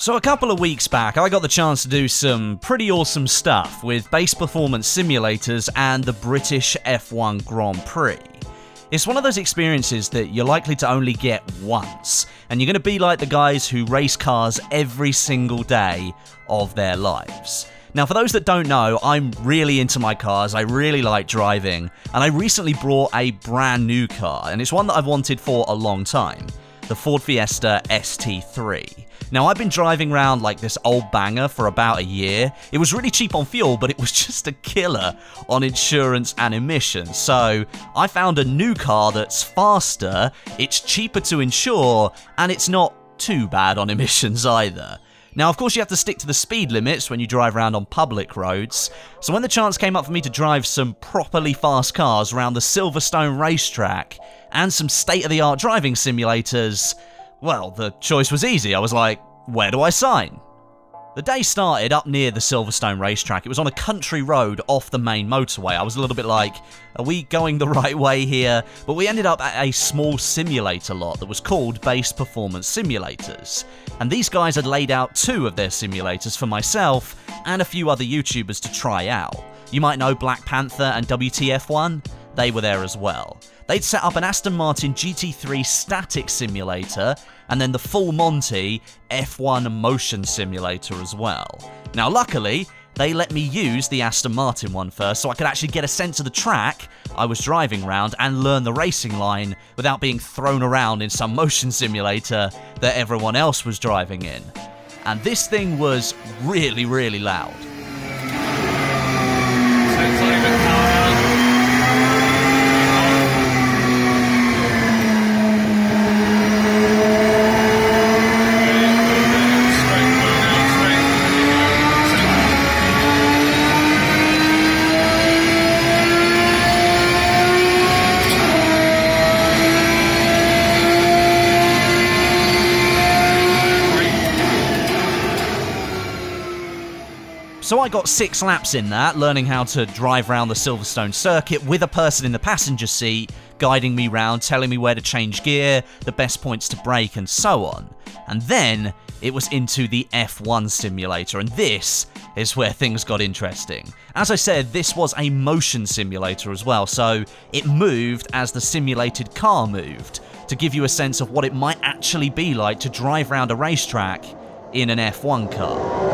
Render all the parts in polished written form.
So a couple of weeks back, I got the chance to do some pretty awesome stuff with base performance simulators and the British F1 Grand Prix. It's one of those experiences that you're likely to only get once, and you're going to be like the guys who race cars every single day of their lives. Now, for those that don't know, I'm really into my cars, I really like driving, and I recently brought a brand new car, and it's one that I've wanted for a long time, the Ford Fiesta ST3. Now, I've been driving around like this old banger for about a year. It was really cheap on fuel, but it was just a killer on insurance and emissions. So I found a new car that's faster, it's cheaper to insure, and it's not too bad on emissions either. Now, of course, you have to stick to the speed limits when you drive around on public roads, so when the chance came up for me to drive some properly fast cars around the Silverstone racetrack and some state-of-the-art driving simulators, well, the choice was easy. I was like, where do I sign? The day started up near the Silverstone racetrack. It was on a country road off the main motorway. I was a little bit like, are we going the right way here? But we ended up at a small simulator lot that was called Base Performance Simulators. And these guys had laid out 2 of their simulators for myself and a few other YouTubers to try out. You might know Black Panther and WTF1? They were there as well. They'd set up an Aston Martin GT3 static simulator and then the full Monty F1 motion simulator as well. Now luckily, they let me use the Aston Martin one first so I could actually get a sense of the track I was driving around and learn the racing line without being thrown around in some motion simulator that everyone else was driving in. And this thing was really, really loud. So I got 6 laps in that, learning how to drive around the Silverstone circuit with a person in the passenger seat, guiding me round, telling me where to change gear, the best points to brake, and so on. And then it was into the F1 simulator, and this is where things got interesting. As I said, this was a motion simulator as well, so it moved as the simulated car moved, to give you a sense of what it might actually be like to drive around a racetrack in an F1 car.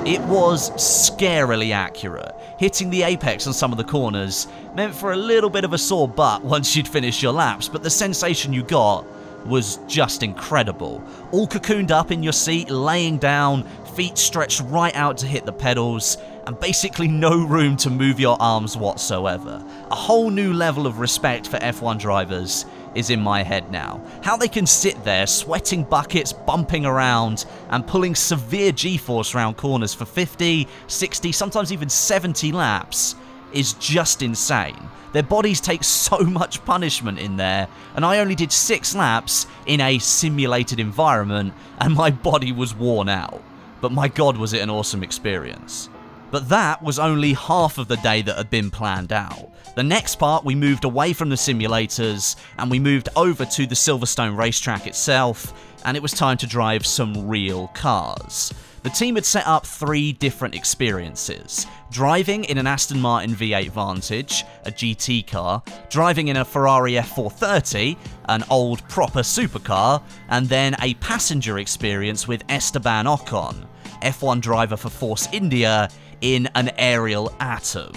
It was scarily accurate. Hitting the apex on some of the corners meant for a little bit of a sore butt once you'd finished your laps, but the sensation you got was just incredible. All cocooned up in your seat, laying down, feet stretched right out to hit the pedals, and basically no room to move your arms whatsoever. A whole new level of respect for F1 drivers is in my head now. How they can sit there, sweating buckets, bumping around, and pulling severe G-force around corners for 50, 60, sometimes even 70 laps is just insane. Their bodies take so much punishment in there, and I only did 6 laps in a simulated environment, and my body was worn out. But my god, was it an awesome experience. But that was only half of the day that had been planned out. The next part, we moved away from the simulators and we moved over to the Silverstone racetrack itself. and it was time to drive some real cars. The team had set up 3 different experiences: driving in an Aston Martin V8 Vantage, a GT car, driving in a Ferrari F430, an old proper supercar, and then a passenger experience with Esteban Ocon, F1 driver for Force India, in an Ariel Atom.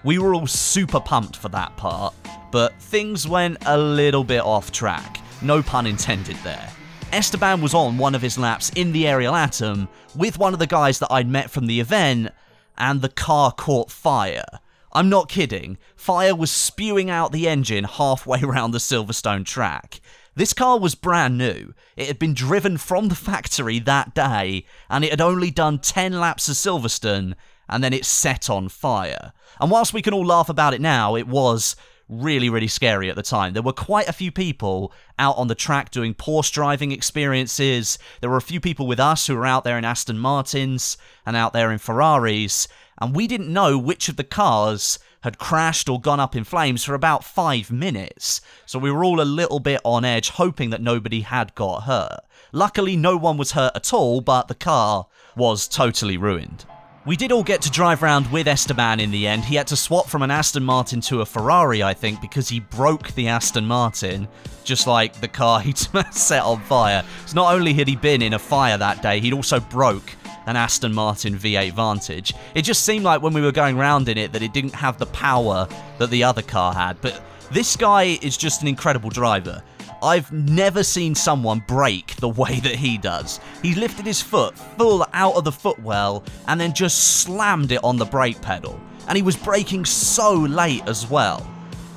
We were all super pumped for that part, but things went a little bit off track. No pun intended there. Esteban was on one of his laps in the Ariel Atom with one of the guys that I'd met from the event, and the car caught fire. I'm not kidding. Fire was spewing out the engine halfway around the Silverstone track. This car was brand new. It had been driven from the factory that day, and it had only done 10 laps of Silverstone, and then it set on fire. And whilst we can all laugh about it now, it was really, really scary at the time. There were quite a few people out on the track doing Porsche driving experiences. There were a few people with us who were out there in Aston Martins and out there in Ferraris, and we didn't know which of the cars had crashed or gone up in flames for about 5 minutes. So we were all a little bit on edge, hoping that nobody had got hurt. Luckily, no one was hurt at all, but the car was totally ruined. We did all get to drive around with Esteban in the end. He had to swap from an Aston Martin to a Ferrari, I think, because he broke the Aston Martin, just like the car he'd set on fire. So not only had he been in a fire that day, he'd also broke an Aston Martin V8 Vantage. It just seemed like when we were going around in it that it didn't have the power that the other car had. But this guy is just an incredible driver. I've never seen someone brake the way that he does. He lifted his foot full out of the footwell and then just slammed it on the brake pedal. And he was braking so late as well.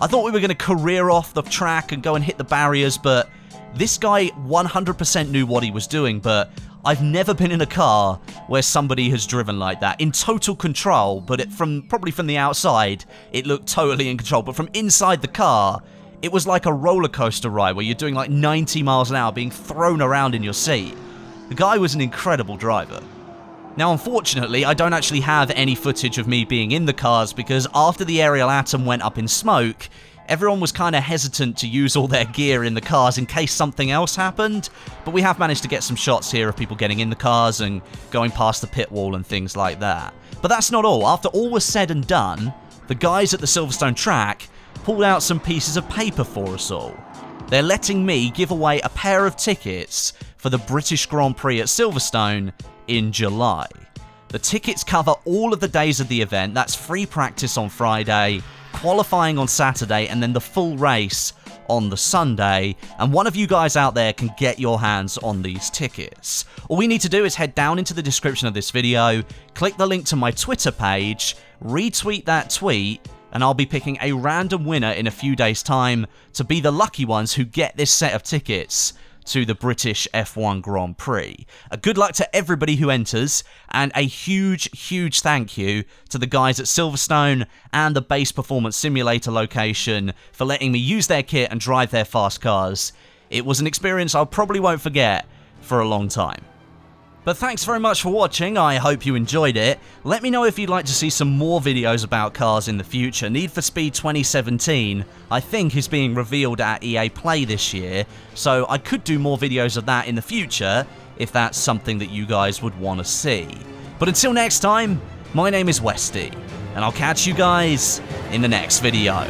I thought we were going to career off the track and go and hit the barriers, but this guy 100% knew what he was doing. But I've never been in a car where somebody has driven like that. In total control, but probably from the outside, it looked totally in control. But from inside the car, it was like a roller coaster ride where you're doing like 90 miles an hour being thrown around in your seat. The guy was an incredible driver. Now, unfortunately, I don't actually have any footage of me being in the cars because after the Ariel Atom went up in smoke, everyone was kind of hesitant to use all their gear in the cars in case something else happened. But we have managed to get some shots here of people getting in the cars and going past the pit wall and things like that. But that's not all. After all was said and done, the guys at the Silverstone track pulled out some pieces of paper for us all. They're letting me give away a pair of tickets for the British Grand Prix at Silverstone in July. The tickets cover all of the days of the event. That's free practice on Friday, qualifying on Saturday, and then the full race on the Sunday. And one of you guys out there can get your hands on these tickets. All we need to do is head down into the description of this video, click the link to my Twitter page, retweet that tweet, and I'll be picking a random winner in a few days' time to be the lucky ones who get this set of tickets to the British F1 Grand Prix. Good luck to everybody who enters, and a huge, huge thank you to the guys at Silverstone and the Base Performance Simulator location for letting me use their kit and drive their fast cars. It was an experience I probably won't forget for a long time. But thanks very much for watching, I hope you enjoyed it. Let me know if you'd like to see some more videos about cars in the future. Need for Speed 2017, I think, is being revealed at EA Play this year, so I could do more videos of that in the future, if that's something that you guys would want to see. But until next time, my name is Westie, and I'll catch you guys in the next video.